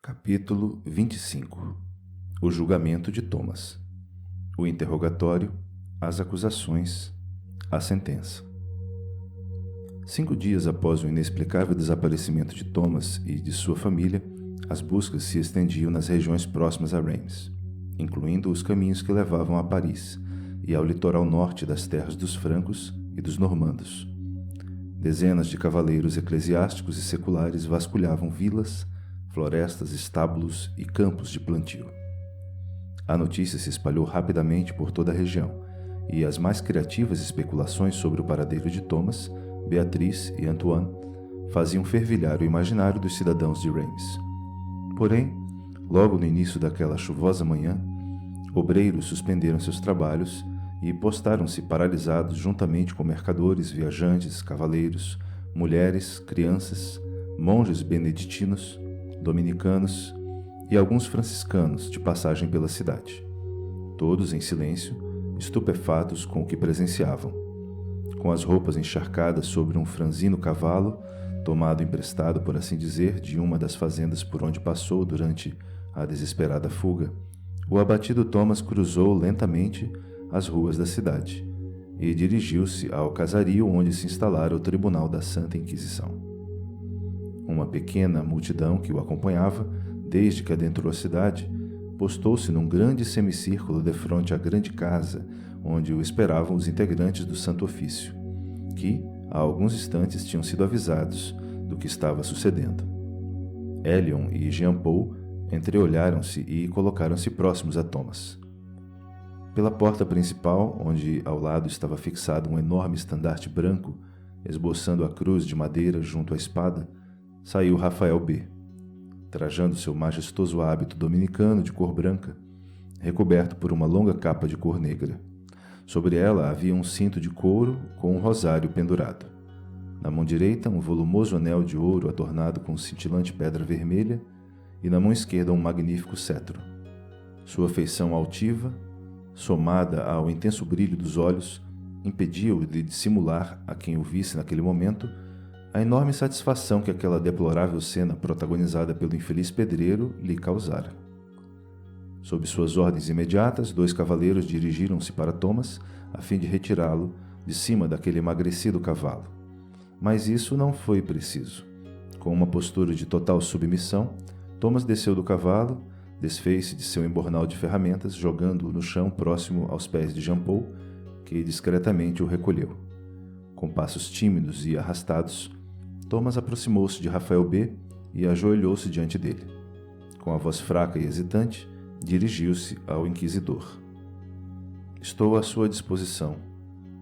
Capítulo 25. O julgamento de Thomas. O interrogatório, as acusações, a sentença. 5 dias após o inexplicável desaparecimento de Thomas e de sua família, as buscas se estendiam nas regiões próximas a Reims, incluindo os caminhos que levavam a Paris e ao litoral norte das terras dos francos e dos normandos. Dezenas de cavaleiros eclesiásticos e seculares vasculhavam vilas, florestas, estábulos e campos de plantio. A notícia se espalhou rapidamente por toda a região, e as mais criativas especulações sobre o paradeiro de Thomas, Beatriz e Antoine faziam fervilhar o imaginário dos cidadãos de Reims. Porém, logo no início daquela chuvosa manhã, obreiros suspenderam seus trabalhos e postaram-se paralisados juntamente com mercadores, viajantes, cavaleiros, mulheres, crianças, monges beneditinos, dominicanos e alguns franciscanos de passagem pela cidade, todos em silêncio, estupefatos com o que presenciavam. Com as roupas encharcadas sobre um franzino cavalo, tomado emprestado, por assim dizer, de uma das fazendas por onde passou durante a desesperada fuga, o abatido Thomas cruzou lentamente as ruas da cidade e dirigiu-se ao casario onde se instalara o Tribunal da Santa Inquisição. Uma pequena multidão que o acompanhava, desde que adentrou a cidade, postou-se num grande semicírculo defronte à grande casa, onde o esperavam os integrantes do Santo Ofício, que, há alguns instantes, tinham sido avisados do que estava sucedendo. Elion e Jean-Paul entreolharam-se e colocaram-se próximos a Thomas. Pela porta principal, onde ao lado estava fixado um enorme estandarte branco, esboçando a cruz de madeira junto à espada, saiu Raphael B., trajando seu majestoso hábito dominicano de cor branca, recoberto por uma longa capa de cor negra. Sobre ela havia um cinto de couro com um rosário pendurado. Na mão direita, um volumoso anel de ouro adornado com cintilante pedra vermelha, e na mão esquerda um magnífico cetro. Sua feição altiva, somada ao intenso brilho dos olhos, impedia-o de dissimular a quem o visse naquele momento a enorme satisfação que aquela deplorável cena protagonizada pelo infeliz pedreiro lhe causara. Sob suas ordens imediatas, 2 cavaleiros dirigiram-se para Thomas a fim de retirá-lo de cima daquele emagrecido cavalo. Mas isso não foi preciso. Com uma postura de total submissão, Thomas desceu do cavalo, desfez-se de seu embornal de ferramentas, jogando-o no chão próximo aos pés de Jean-Paul, que discretamente o recolheu. Com passos tímidos e arrastados, Thomas aproximou-se de Raphael B. e ajoelhou-se diante dele. Com a voz fraca e hesitante, dirigiu-se ao inquisidor. Estou à sua disposição.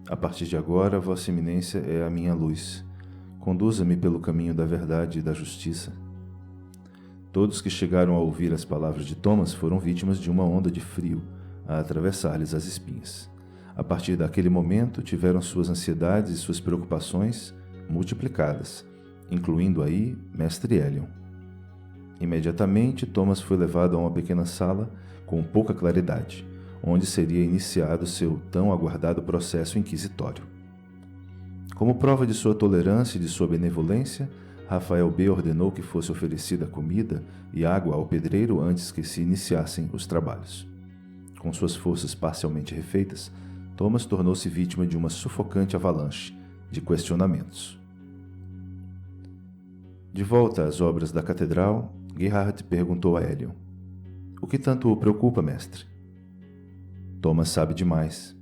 A partir de agora, Vossa Eminência é a minha luz. Conduza-me pelo caminho da verdade e da justiça. Todos que chegaram a ouvir as palavras de Thomas foram vítimas de uma onda de frio a atravessar-lhes as espinhas. A partir daquele momento, tiveram suas ansiedades e suas preocupações multiplicadas, incluindo aí Mestre Elion. Imediatamente, Thomas foi levado a uma pequena sala com pouca claridade, onde seria iniciado seu tão aguardado processo inquisitório. Como prova de sua tolerância e de sua benevolência, Raphael B. ordenou que fosse oferecida comida e água ao pedreiro antes que se iniciassem os trabalhos. Com suas forças parcialmente refeitas, Thomas tornou-se vítima de uma sufocante avalanche de questionamentos. De volta às obras da catedral, Gerhard perguntou a Elion: "O que tanto o preocupa, mestre?" Thomas sabe demais.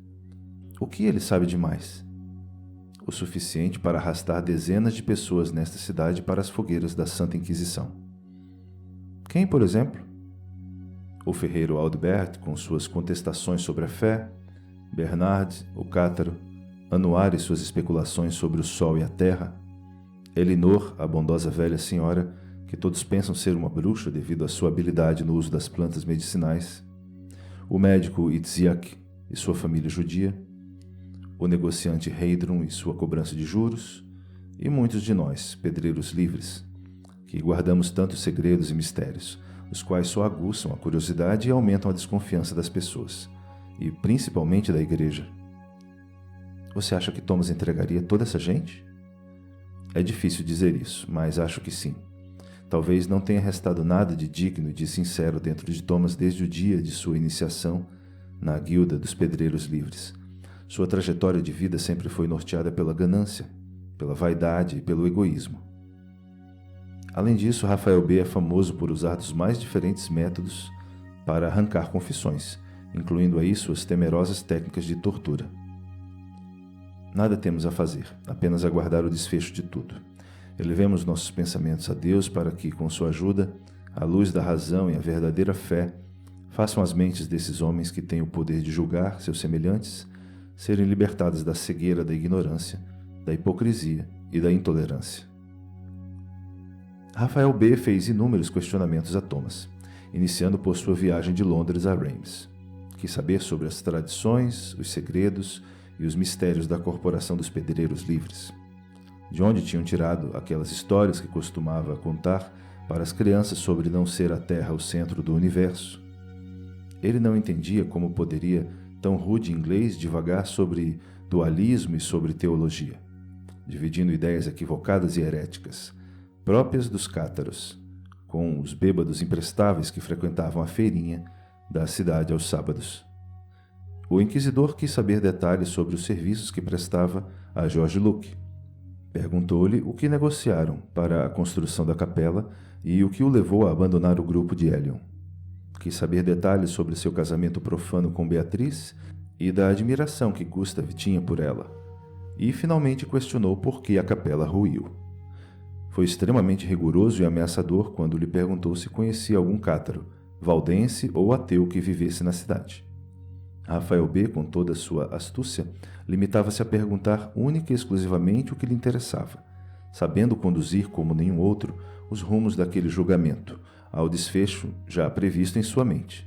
O que ele sabe demais? O suficiente para arrastar dezenas de pessoas nesta cidade para as fogueiras da Santa Inquisição. Quem, por exemplo? O ferreiro Aldebert, com suas contestações sobre a fé, Bernard, o cátaro, Anuar e suas especulações sobre o sol e a terra, Elinor, a bondosa velha senhora, que todos pensam ser uma bruxa devido à sua habilidade no uso das plantas medicinais, o médico Itziak e sua família judia, o negociante Heidrun e sua cobrança de juros, e muitos de nós, pedreiros livres, que guardamos tantos segredos e mistérios, os quais só aguçam a curiosidade e aumentam a desconfiança das pessoas, e principalmente da igreja. Você acha que Thomas entregaria toda essa gente? É difícil dizer isso, mas acho que sim. Talvez não tenha restado nada de digno e de sincero dentro de Thomas desde o dia de sua iniciação na guilda dos pedreiros livres. Sua trajetória de vida sempre foi norteada pela ganância, pela vaidade e pelo egoísmo. Além disso, Rafael B. é famoso por usar dos mais diferentes métodos para arrancar confissões, incluindo aí suas temerosas técnicas de tortura. Nada temos a fazer, apenas aguardar o desfecho de tudo. Elevemos nossos pensamentos a Deus para que, com sua ajuda, a luz da razão e a verdadeira fé façam as mentes desses homens que têm o poder de julgar seus semelhantes serem libertadas da cegueira da ignorância, da hipocrisia e da intolerância. Rafael B. fez inúmeros questionamentos a Thomas, iniciando por sua viagem de Londres a Reims. Quis saber sobre as tradições, os segredos e os mistérios da Corporação dos Pedreiros Livres. De onde tinham tirado aquelas histórias que costumava contar para as crianças sobre não ser a Terra o centro do universo. Ele não entendia como poderia tão rude inglês divagar sobre dualismo e sobre teologia, dividindo ideias equivocadas e heréticas, próprias dos cátaros, com os bêbados imprestáveis que frequentavam a feirinha da cidade aos sábados. O inquisidor quis saber detalhes sobre os serviços que prestava a George Luke. Perguntou-lhe o que negociaram para a construção da capela e o que o levou a abandonar o grupo de Elion. Quis saber detalhes sobre seu casamento profano com Beatriz e da admiração que Gustav tinha por ela. E finalmente questionou por que a capela ruiu. Foi extremamente rigoroso e ameaçador quando lhe perguntou se conhecia algum cátaro, valdense ou ateu que vivesse na cidade. Rafael B., com toda a sua astúcia, limitava-se a perguntar única e exclusivamente o que lhe interessava, sabendo conduzir como nenhum outro os rumos daquele julgamento, ao desfecho já previsto em sua mente.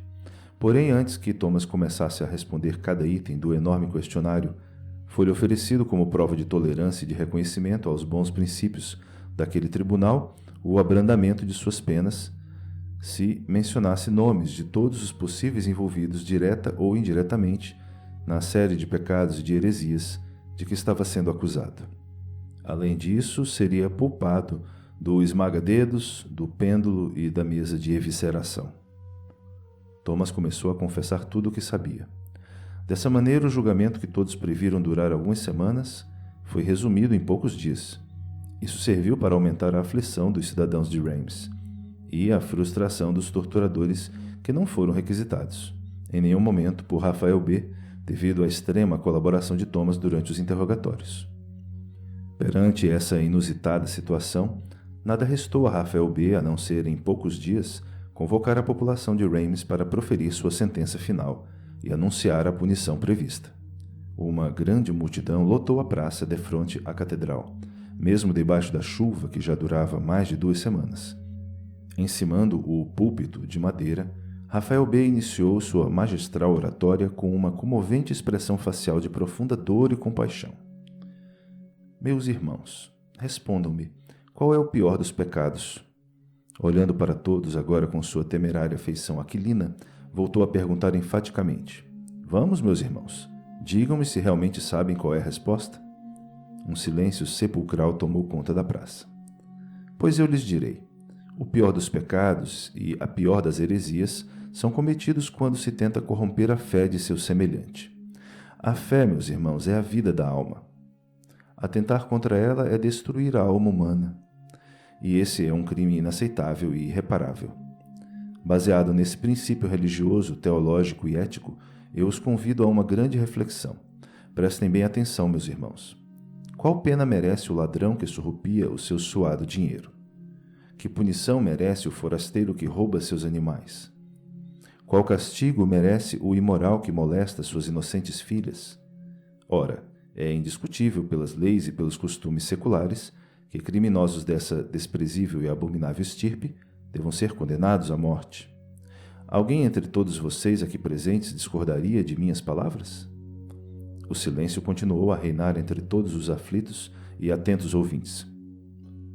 Porém, antes que Thomas começasse a responder cada item do enorme questionário, foi-lhe oferecido como prova de tolerância e de reconhecimento aos bons princípios daquele tribunal o abrandamento de suas penas, se mencionasse nomes de todos os possíveis envolvidos direta ou indiretamente na série de pecados e de heresias de que estava sendo acusado. Além disso, seria poupado do esmaga-dedos, do pêndulo e da mesa de evisceração. Thomas começou a confessar tudo o que sabia. Dessa maneira, o julgamento que todos previram durar algumas semanas foi resumido em poucos dias. Isso serviu para aumentar a aflição dos cidadãos de Reims e a frustração dos torturadores que não foram requisitados, em nenhum momento, por Rafael B., devido à extrema colaboração de Thomas durante os interrogatórios. Perante essa inusitada situação, nada restou a Rafael B., a não ser, em poucos dias, convocar a população de Reims para proferir sua sentença final e anunciar a punição prevista. Uma grande multidão lotou a praça defronte à catedral, mesmo debaixo da chuva que já durava mais de 2 semanas. Encimando o púlpito de madeira, Rafael B. iniciou sua magistral oratória com uma comovente expressão facial de profunda dor e compaixão. Meus irmãos, respondam-me, qual é o pior dos pecados? Olhando para todos agora com sua temerária feição aquilina, voltou a perguntar enfaticamente. Vamos, meus irmãos, digam-me se realmente sabem qual é a resposta. Um silêncio sepulcral tomou conta da praça. Pois eu lhes direi. O pior dos pecados e a pior das heresias são cometidos quando se tenta corromper a fé de seu semelhante. A fé, meus irmãos, é a vida da alma. Atentar contra ela é destruir a alma humana. E esse é um crime inaceitável e irreparável. Baseado nesse princípio religioso, teológico e ético, eu os convido a uma grande reflexão. Prestem bem atenção, meus irmãos. Qual pena merece o ladrão que surrupia o seu suado dinheiro? Que punição merece o forasteiro que rouba seus animais? Qual castigo merece o imoral que molesta suas inocentes filhas? Ora, é indiscutível pelas leis e pelos costumes seculares que criminosos dessa desprezível e abominável estirpe devam ser condenados à morte. Alguém entre todos vocês aqui presentes discordaria de minhas palavras? O silêncio continuou a reinar entre todos os aflitos e atentos ouvintes.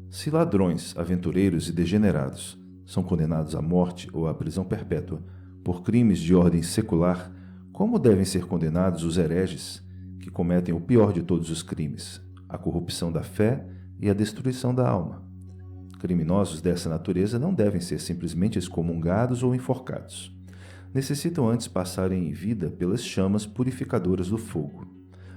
Se ladrões, aventureiros e degenerados são condenados à morte ou à prisão perpétua por crimes de ordem secular, como devem ser condenados os hereges que cometem o pior de todos os crimes, a corrupção da fé e a destruição da alma? Criminosos dessa natureza não devem ser simplesmente excomungados ou enforcados. Necessitam antes passar em vida pelas chamas purificadoras do fogo,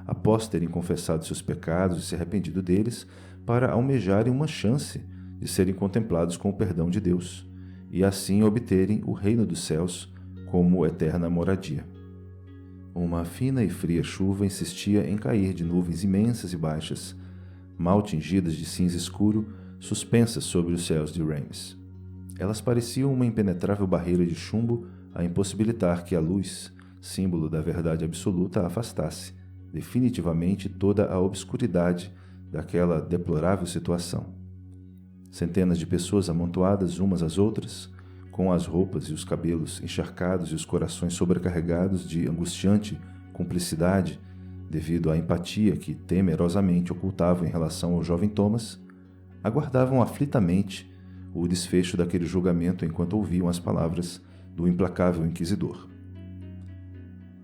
após terem confessado seus pecados e se arrependido deles, para almejarem uma chance de serem contemplados com o perdão de Deus, e assim obterem o reino dos céus como eterna moradia. Uma fina e fria chuva insistia em cair de nuvens imensas e baixas, mal tingidas de cinza escuro, suspensas sobre os céus de Reims. Elas pareciam uma impenetrável barreira de chumbo a impossibilitar que a luz, símbolo da verdade absoluta, afastasse definitivamente toda a obscuridade daquela deplorável situação. Centenas de pessoas amontoadas umas às outras, com as roupas e os cabelos encharcados e os corações sobrecarregados de angustiante cumplicidade, devido à empatia que temerosamente ocultavam em relação ao jovem Thomas, aguardavam aflitamente o desfecho daquele julgamento enquanto ouviam as palavras do implacável inquisidor.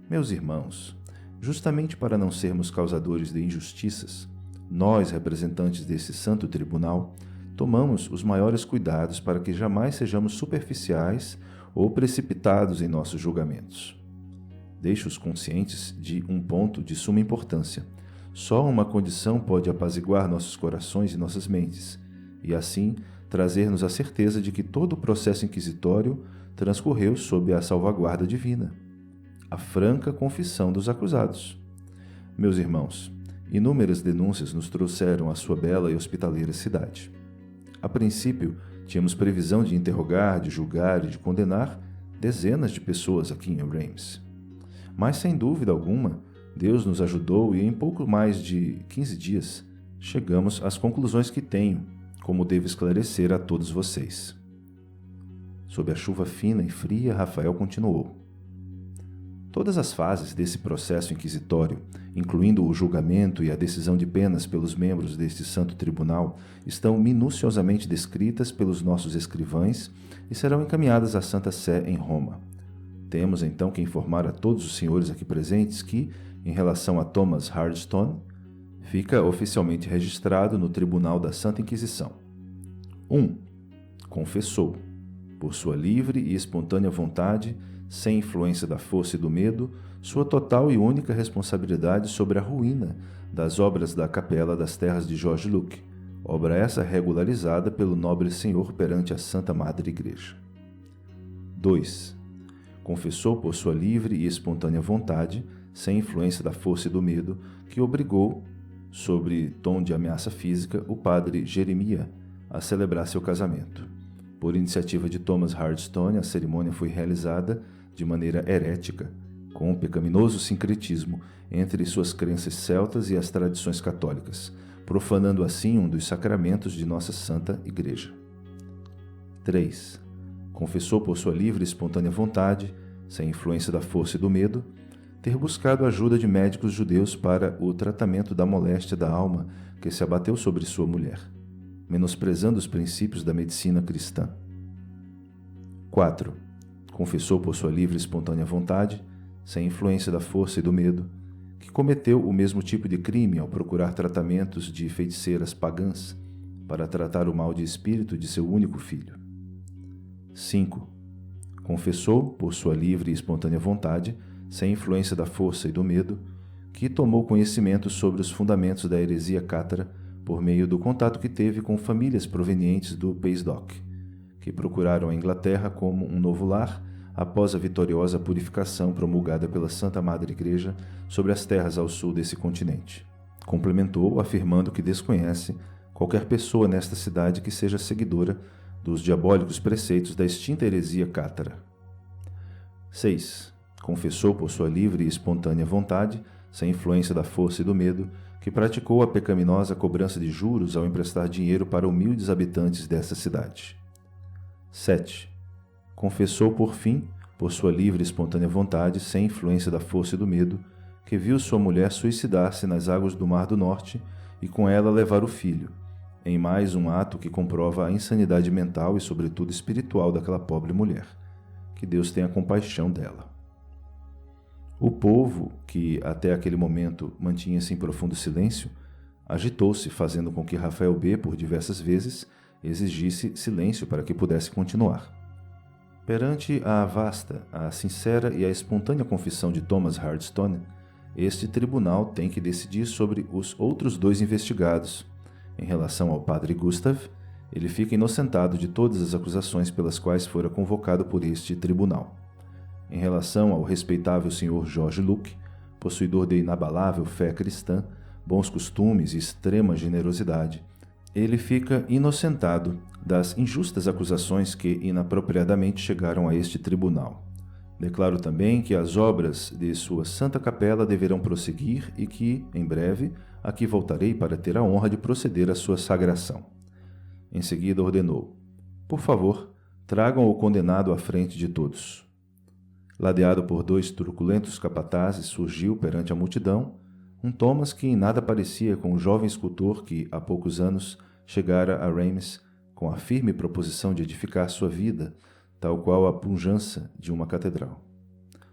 Meus irmãos, justamente para não sermos causadores de injustiças, nós, representantes desse santo tribunal, tomamos os maiores cuidados para que jamais sejamos superficiais ou precipitados em nossos julgamentos. Deixo-os conscientes de um ponto de suma importância. Só uma condição pode apaziguar nossos corações e nossas mentes, e assim trazer-nos a certeza de que todo o processo inquisitório transcorreu sob a salvaguarda divina: a franca confissão dos acusados. Meus irmãos, inúmeras denúncias nos trouxeram à sua bela e hospitaleira cidade. A princípio, tínhamos previsão de interrogar, de julgar e de condenar dezenas de pessoas aqui em Reims. Mas, sem dúvida alguma, Deus nos ajudou e em pouco mais de 15 dias chegamos às conclusões que tenho, como devo esclarecer a todos vocês. Sob a chuva fina e fria, Rafael continuou. Todas as fases desse processo inquisitório, incluindo o julgamento e a decisão de penas pelos membros deste santo tribunal, estão minuciosamente descritas pelos nossos escrivães e serão encaminhadas à Santa Sé em Roma. Temos então que informar a todos os senhores aqui presentes que, em relação a Thomas Hardstone, fica oficialmente registrado no Tribunal da Santa Inquisição. 1. Confessou, por sua livre e espontânea vontade, sem influência da força e do medo, sua total e única responsabilidade sobre a ruína das obras da Capela das Terras de George Luke, obra essa regularizada pelo nobre senhor perante a Santa Madre Igreja. 2. Confessou por sua livre e espontânea vontade, sem influência da força e do medo, que obrigou, sobre tom de ameaça física, o padre Jeremias a celebrar seu casamento. Por iniciativa de Thomas Hardstone, a cerimônia foi realizada de maneira herética, com um pecaminoso sincretismo entre suas crenças celtas e as tradições católicas, profanando assim um dos sacramentos de nossa Santa Igreja. 3. Confessou por sua livre e espontânea vontade, sem influência da força e do medo, ter buscado a ajuda de médicos judeus para o tratamento da moléstia da alma que se abateu sobre sua mulher, menosprezando os princípios da medicina cristã. 4. Confessou por sua livre e espontânea vontade, sem influência da força e do medo, que cometeu o mesmo tipo de crime ao procurar tratamentos de feiticeiras pagãs para tratar o mal de espírito de seu único filho. 5. Confessou, por sua livre e espontânea vontade, sem influência da força e do medo, que tomou conhecimento sobre os fundamentos da heresia cátara por meio do contato que teve com famílias provenientes do Pays d'Oc, que procuraram a Inglaterra como um novo lar após a vitoriosa purificação promulgada pela Santa Madre Igreja sobre as terras ao sul desse continente. Complementou afirmando que desconhece qualquer pessoa nesta cidade que seja seguidora dos diabólicos preceitos da extinta heresia cátara. 6. Confessou por sua livre e espontânea vontade, sem influência da força e do medo, que praticou a pecaminosa cobrança de juros ao emprestar dinheiro para humildes habitantes dessa cidade. 7. Confessou, por fim, por sua livre e espontânea vontade, sem influência da força e do medo, que viu sua mulher suicidar-se nas águas do Mar do Norte e com ela levar o filho, em mais um ato que comprova a insanidade mental e, sobretudo, espiritual daquela pobre mulher. Que Deus tenha compaixão dela. O povo, que até aquele momento mantinha-se em profundo silêncio, agitou-se, fazendo com que Rafael B., por diversas vezes, exigisse silêncio para que pudesse continuar. Perante a vasta, a sincera e a espontânea confissão de Thomas Hardstone, este tribunal tem que decidir sobre os outros 2 investigados. Em relação ao padre Gustav, ele fica inocentado de todas as acusações pelas quais fora convocado por este tribunal. Em relação ao respeitável Sr. George Luke, possuidor de inabalável fé cristã, bons costumes e extrema generosidade, ele fica inocentado das injustas acusações que inapropriadamente chegaram a este tribunal. Declaro também que as obras de sua Santa Capela deverão prosseguir e que, em breve, aqui voltarei para ter a honra de proceder à sua sagração. Em seguida ordenou: por favor, tragam o condenado à frente de todos. Ladeado por 2 truculentos capatazes, surgiu perante a multidão um Thomas que em nada parecia com o jovem escultor que, há poucos anos, chegara a Reims com a firme proposição de edificar sua vida, tal qual a pujança de uma catedral.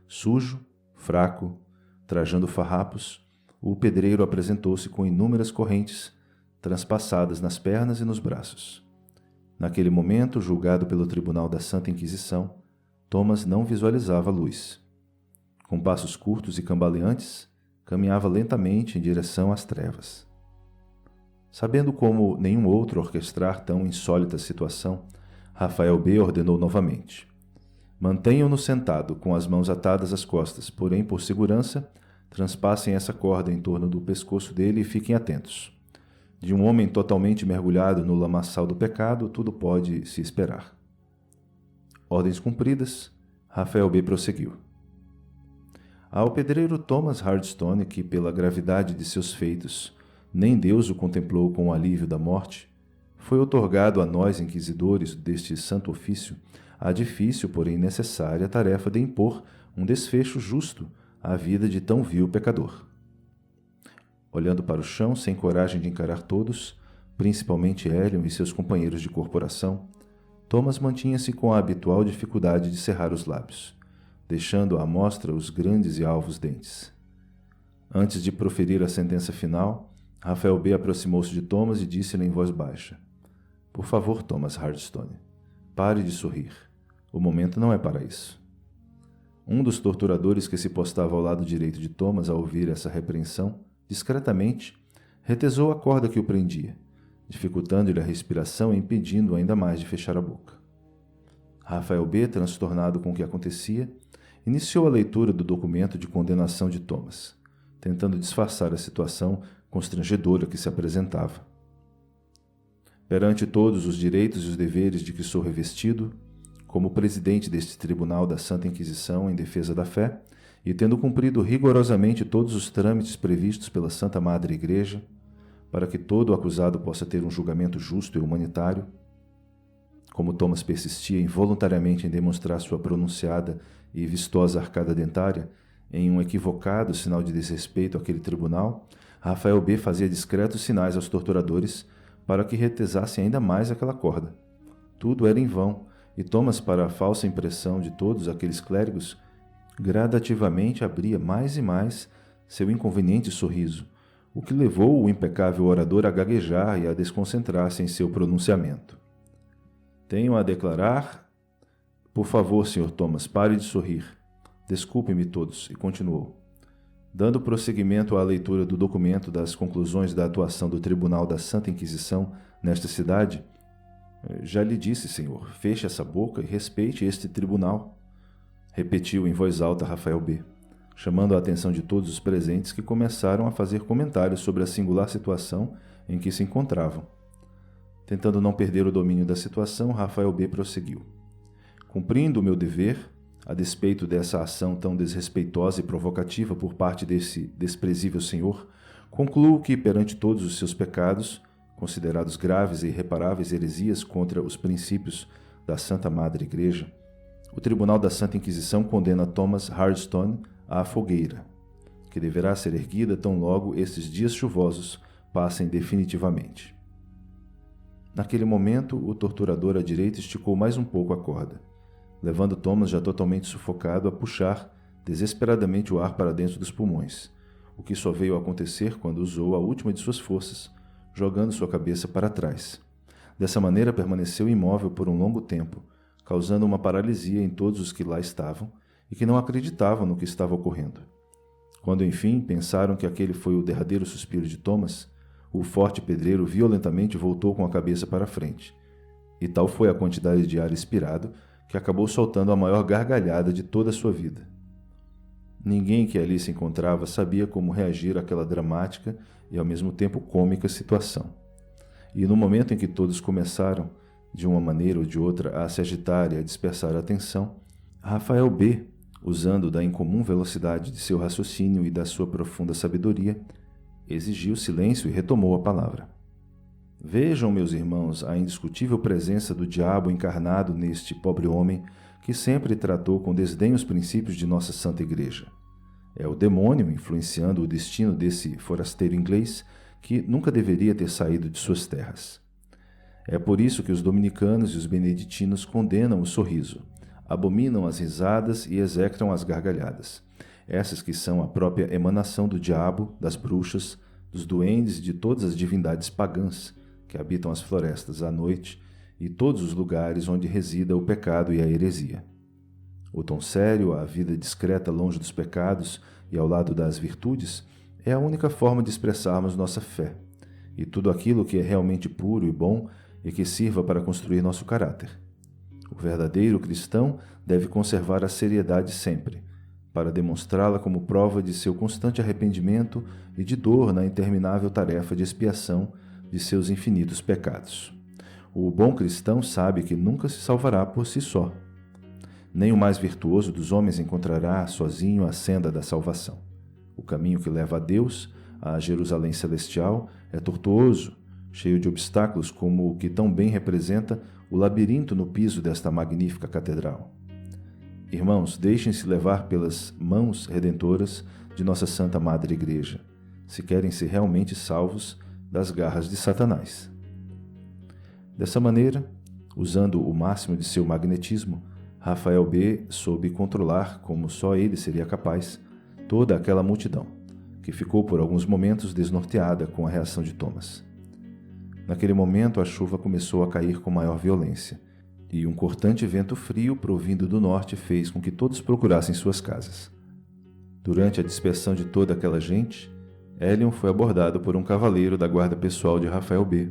Sujo, fraco, trajando farrapos, o pedreiro apresentou-se com inúmeras correntes transpassadas nas pernas e nos braços. Naquele momento, julgado pelo Tribunal da Santa Inquisição, Thomas não visualizava a luz. Com passos curtos e cambaleantes, caminhava lentamente em direção às trevas. Sabendo como nenhum outro orquestrar tão insólita situação, Raphael B. ordenou novamente: mantenham-no sentado, com as mãos atadas às costas, porém, por segurança, transpassem essa corda em torno do pescoço dele e fiquem atentos. De um homem totalmente mergulhado no lamaçal do pecado, tudo pode se esperar. Ordens cumpridas, Raphael B. prosseguiu. Ao pedreiro Thomas Hardstone, que pela gravidade de seus feitos nem Deus o contemplou com o alívio da morte, foi outorgado a nós, inquisidores deste santo ofício, a difícil, porém necessária tarefa de impor um desfecho justo à vida de tão vil pecador. Olhando para o chão, sem coragem de encarar todos, principalmente Hélio e seus companheiros de corporação, Thomas mantinha-se com a habitual dificuldade de cerrar os lábios, deixando à mostra os grandes e alvos dentes. Antes de proferir a sentença final, Raphael B. aproximou-se de Thomas e disse-lhe em voz baixa: por favor, Thomas Hardstone, pare de sorrir. O momento não é para isso. Um dos torturadores que se postava ao lado direito de Thomas ao ouvir essa repreensão, discretamente, retesou a corda que o prendia, dificultando-lhe a respiração e impedindo-o ainda mais de fechar a boca. Raphael B., transtornado com o que acontecia, iniciou a leitura do documento de condenação de Thomas, tentando disfarçar a situação constrangedora que se apresentava. Perante todos os direitos e os deveres de que sou revestido, como presidente deste Tribunal da Santa Inquisição em defesa da fé, e tendo cumprido rigorosamente todos os trâmites previstos pela Santa Madre Igreja, para que todo acusado possa ter um julgamento justo e humanitário, como Thomas persistia involuntariamente em demonstrar sua pronunciada e vistosa arcada dentária em um equivocado sinal de desrespeito àquele tribunal, Raphael B. fazia discretos sinais aos torturadores para que retesassem ainda mais aquela corda. Tudo era em vão, e Thomas, para a falsa impressão de todos aqueles clérigos, gradativamente abria mais e mais seu inconveniente sorriso, o que levou o impecável orador a gaguejar e a desconcentrar-se em seu pronunciamento. Tenho a declarar... Por favor, Sr. Thomas, pare de sorrir. Desculpem-me todos, e continuou. Dando prosseguimento à leitura do documento das conclusões da atuação do Tribunal da Santa Inquisição nesta cidade, já lhe disse, senhor, feche essa boca e respeite este tribunal, repetiu em voz alta Raphael B., chamando a atenção de todos os presentes que começaram a fazer comentários sobre a singular situação em que se encontravam. Tentando não perder o domínio da situação, Raphael B. prosseguiu. Cumprindo o meu dever, a despeito dessa ação tão desrespeitosa e provocativa por parte desse desprezível senhor, concluo que, perante todos os seus pecados, considerados graves e irreparáveis heresias contra os princípios da Santa Madre Igreja, o Tribunal da Santa Inquisição condena Thomas Hardstone à fogueira, que deverá ser erguida tão logo estes dias chuvosos passem definitivamente. Naquele momento, o torturador à direita esticou mais um pouco a corda, levando Thomas, já totalmente sufocado, a puxar desesperadamente o ar para dentro dos pulmões, o que só veio a acontecer quando usou a última de suas forças, jogando sua cabeça para trás, Dessa maneira permaneceu imóvel por um longo tempo, causando uma paralisia em todos os que lá estavam e que não acreditavam no que estava ocorrendo. Quando, enfim, pensaram que aquele foi o derradeiro suspiro de Thomas, o forte pedreiro violentamente voltou com a cabeça para a frente, e tal foi a quantidade de ar expirado que acabou soltando a maior gargalhada de toda a sua vida. Ninguém que ali se encontrava sabia como reagir àquela dramática e ao mesmo tempo cômica situação. E no momento em que todos começaram, de uma maneira ou de outra, a se agitar e a dispersar a atenção, Rafael B., usando da incomum velocidade de seu raciocínio e da sua profunda sabedoria, exigiu silêncio e retomou a palavra. Vejam, meus irmãos, a indiscutível presença do diabo encarnado neste pobre homem que sempre tratou com desdém os princípios de nossa Santa Igreja. É o demônio influenciando o destino desse forasteiro inglês que nunca deveria ter saído de suas terras. É por isso que os dominicanos e os beneditinos condenam o sorriso, abominam as risadas e execram as gargalhadas, essas que são a própria emanação do diabo, das bruxas, dos duendes e de todas as divindades pagãs que habitam as florestas à noite e todos os lugares onde resida o pecado e a heresia. O tom sério, a vida discreta longe dos pecados e ao lado das virtudes, é a única forma de expressarmos nossa fé, e tudo aquilo que é realmente puro e bom e que sirva para construir nosso caráter. O verdadeiro cristão deve conservar a seriedade sempre, para demonstrá-la como prova de seu constante arrependimento e de dor na interminável tarefa de expiação de seus infinitos pecados. O bom cristão sabe que nunca se salvará por si só. Nem o mais virtuoso dos homens encontrará sozinho a senda da salvação. O caminho que leva a Deus, a Jerusalém celestial, é tortuoso, cheio de obstáculos como o que tão bem representa o labirinto no piso desta magnífica catedral. Irmãos, deixem-se levar pelas mãos redentoras de nossa Santa Madre Igreja, se querem ser realmente salvos das garras de Satanás. Dessa maneira, usando o máximo de seu magnetismo, Rafael B. soube controlar, como só ele seria capaz, toda aquela multidão, que ficou por alguns momentos desnorteada com a reação de Thomas. Naquele momento, a chuva começou a cair com maior violência, e um cortante vento frio provindo do norte fez com que todos procurassem suas casas. Durante a dispersão de toda aquela gente, Elion foi abordado por um cavaleiro da guarda pessoal de Rafael B.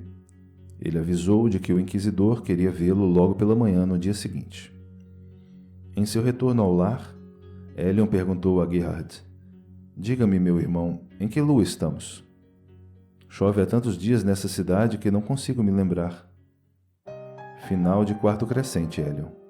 Ele avisou de que o inquisidor queria vê-lo logo pela manhã no dia seguinte. Em seu retorno ao lar, Elion perguntou a Gerhard: Diga-me, meu irmão, em que lua estamos? Chove há tantos dias nessa cidade que não consigo me lembrar. Final de quarto crescente, Elion.